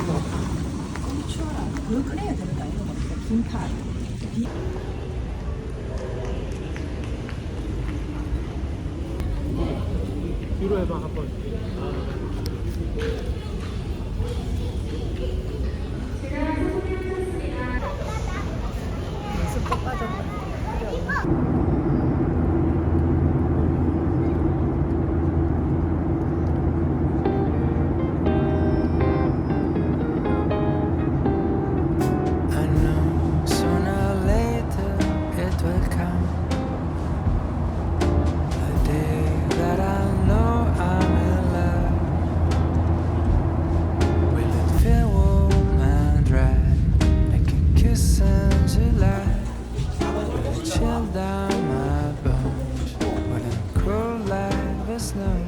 추워라. 더 끓여야 되는다. 이거 봅니다. 김파. 뒤로 해봐 한번. 쑥 빠졌다. I know sooner or later it will come. A day that I know I'm in love. Will it feel warm and dry like a kiss in July? Will it chill down my bones? Will it cool like the snow?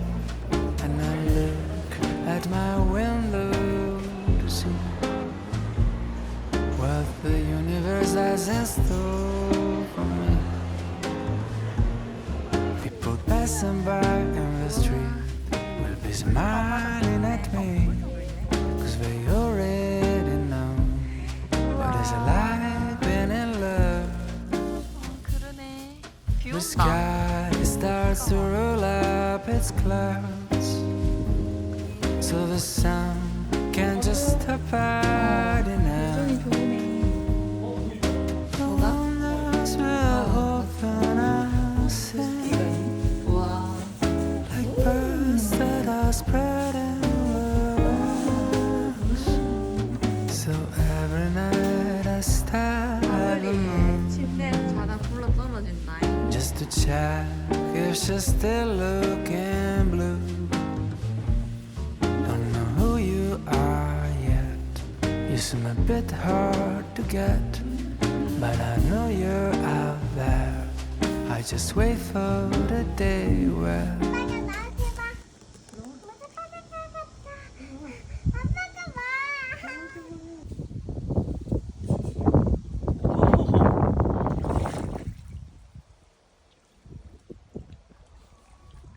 And I look at my window to see what the universe has in store for me. People passing by in the street will be smiling at me, 'cause they already know what it's like being in love. 그러네. 비 The 온다. sky starts to roll up its clouds, so the sun can just stop hiding now. The windows will open and sing 우와. like birds that are spreading wings. So every night I stare at the moon 침대 자다 굴러 떨어진다. just to check if she's still looking blue. Don't know who you are yet. You seem a bit hard to get, but I know you're out there. I just wait for the day where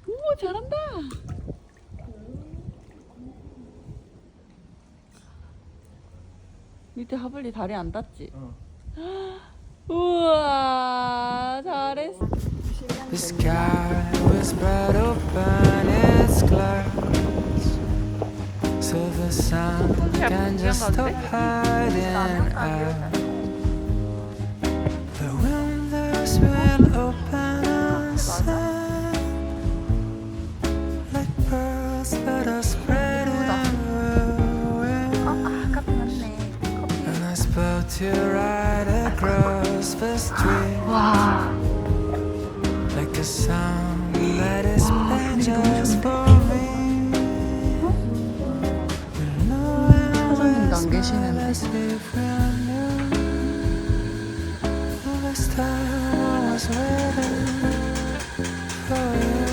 오, 잘한다. 밑에 하블리 다리 안 닿지? 우와, 잘했어. the sky will spread open its clouds, so the sun can just stop hiding out. The windows will open and sing like birds that are spreading wings. 아깝게 맞네. 커피. And I spot you right across the street, 와. like a song that is playing just for me. 사장님도 안 계시는데. As if I knew all this time I was waiting for you.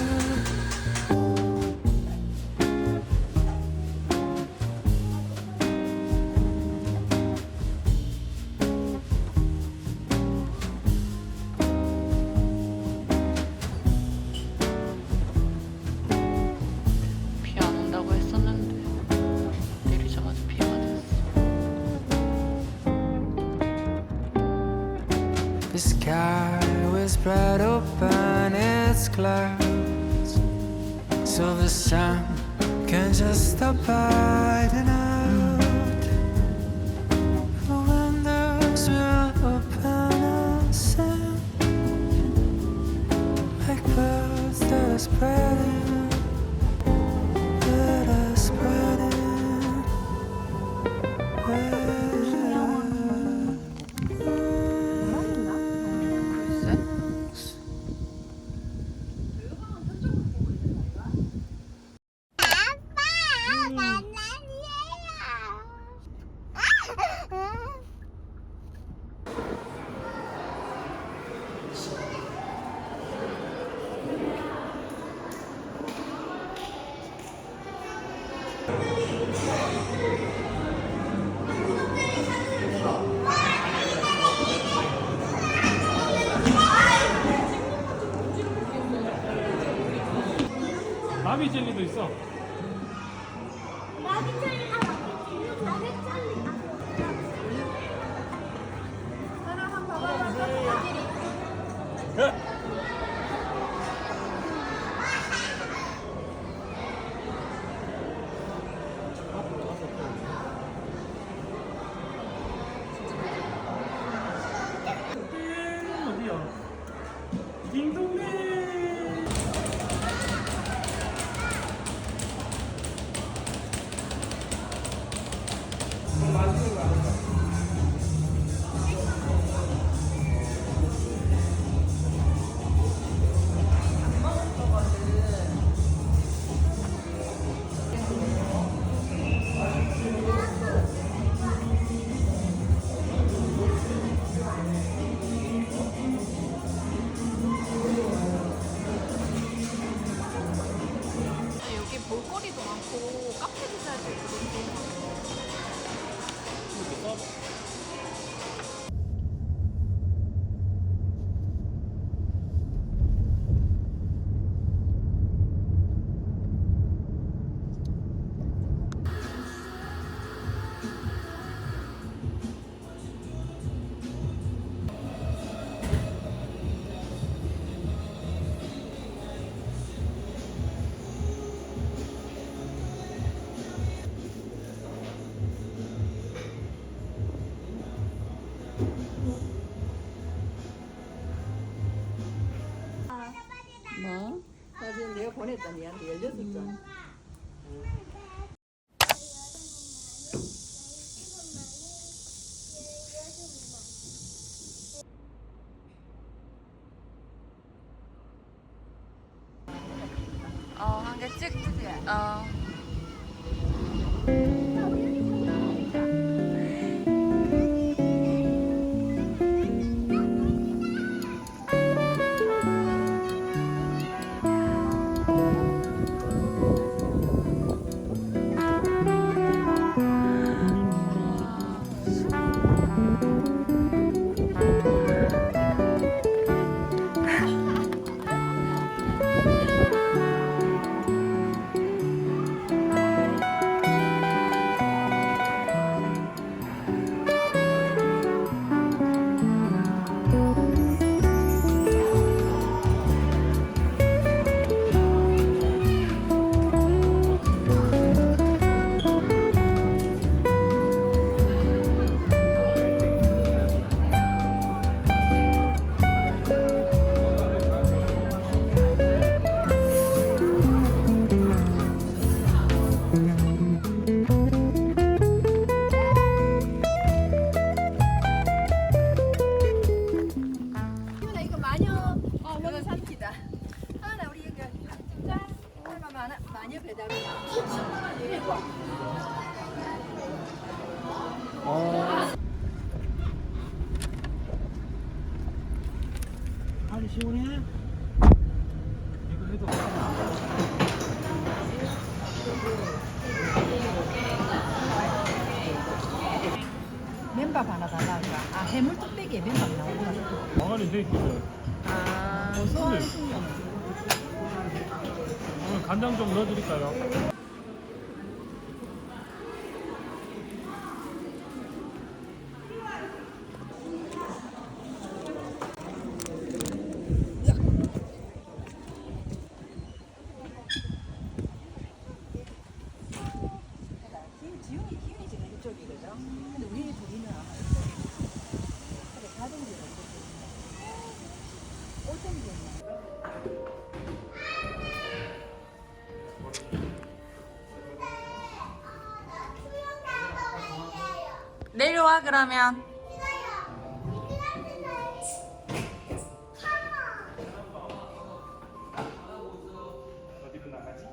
비 안 온다고 했었는데 내리자마자 비 맞았어. The sky will spread open its clouds, so the sun can just stop hiding out. The windows will open and sing like birds that are spreading, that are spreading. 나비 젤리도 있어. 나비 젤리 다 먹겠지. 여기 볼거리도 많고 카페도 잘 되고 너무 좋은 것 같아요. 뭐? 사진 내가 보냈더니 얘한테 16장. 한 개 찍지. 희은아 이거 마녀 먹은 삼키다. 하나 우리 여기 짠. 얼마 마녀 배달이야. 아니 시원해? 이거 해도 맨밥 하나 달라니까. 아 해물 뚝배기에 맨밥 나오구나. 마가린 돼 있거든. 고소한 오늘 간장 좀 넣어드릴까요? 지훈이 지금 이쪽이거든. 근데 우리 둘이는 아마 그래 가든지 오든지. 내려와 그러면. 어디로 나가지?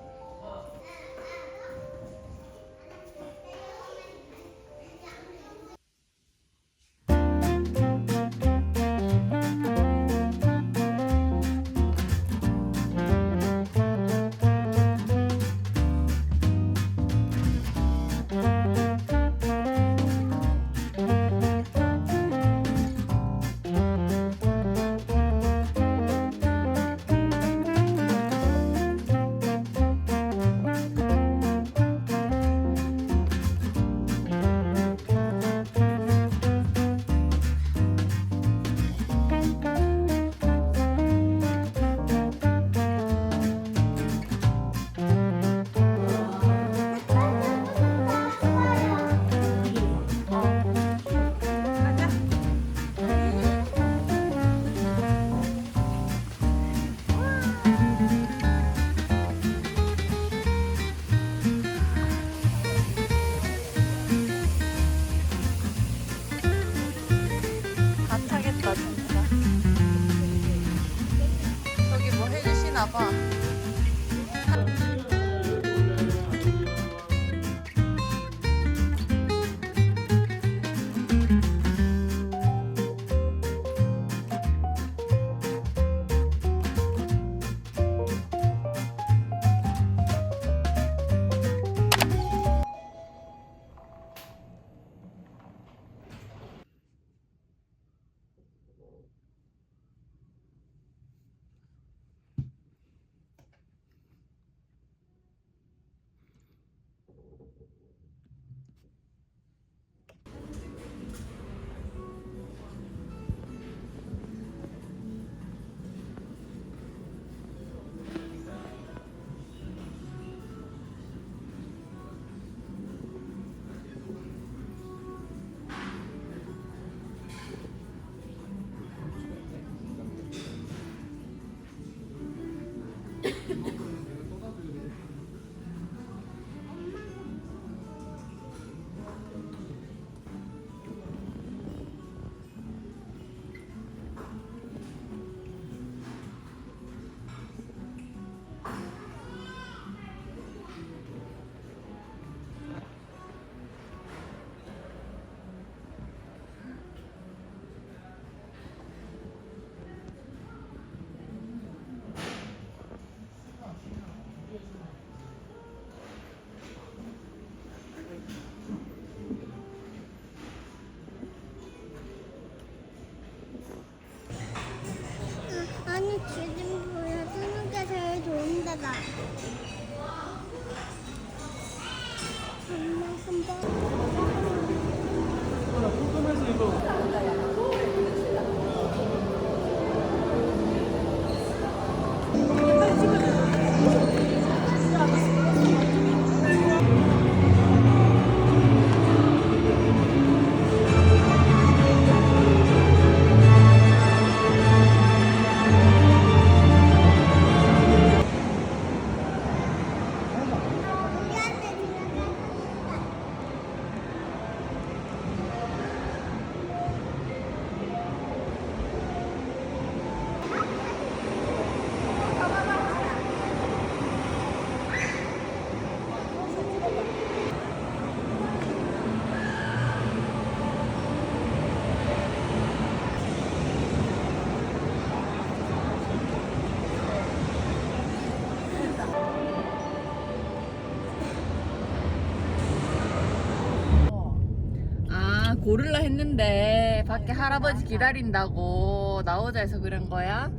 아, 고를라 했는데 밖에 할아버지 기다린다고 나오자 해서 그런 거야?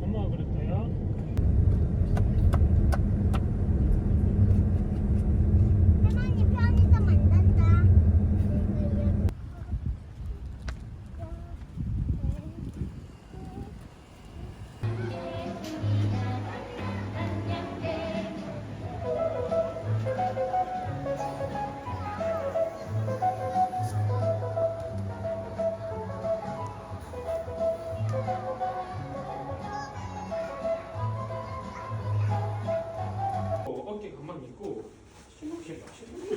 엄마가 그랬대요? 할머니 편의점 안 닫다. 어깨 금방 있고 신경질 막 신경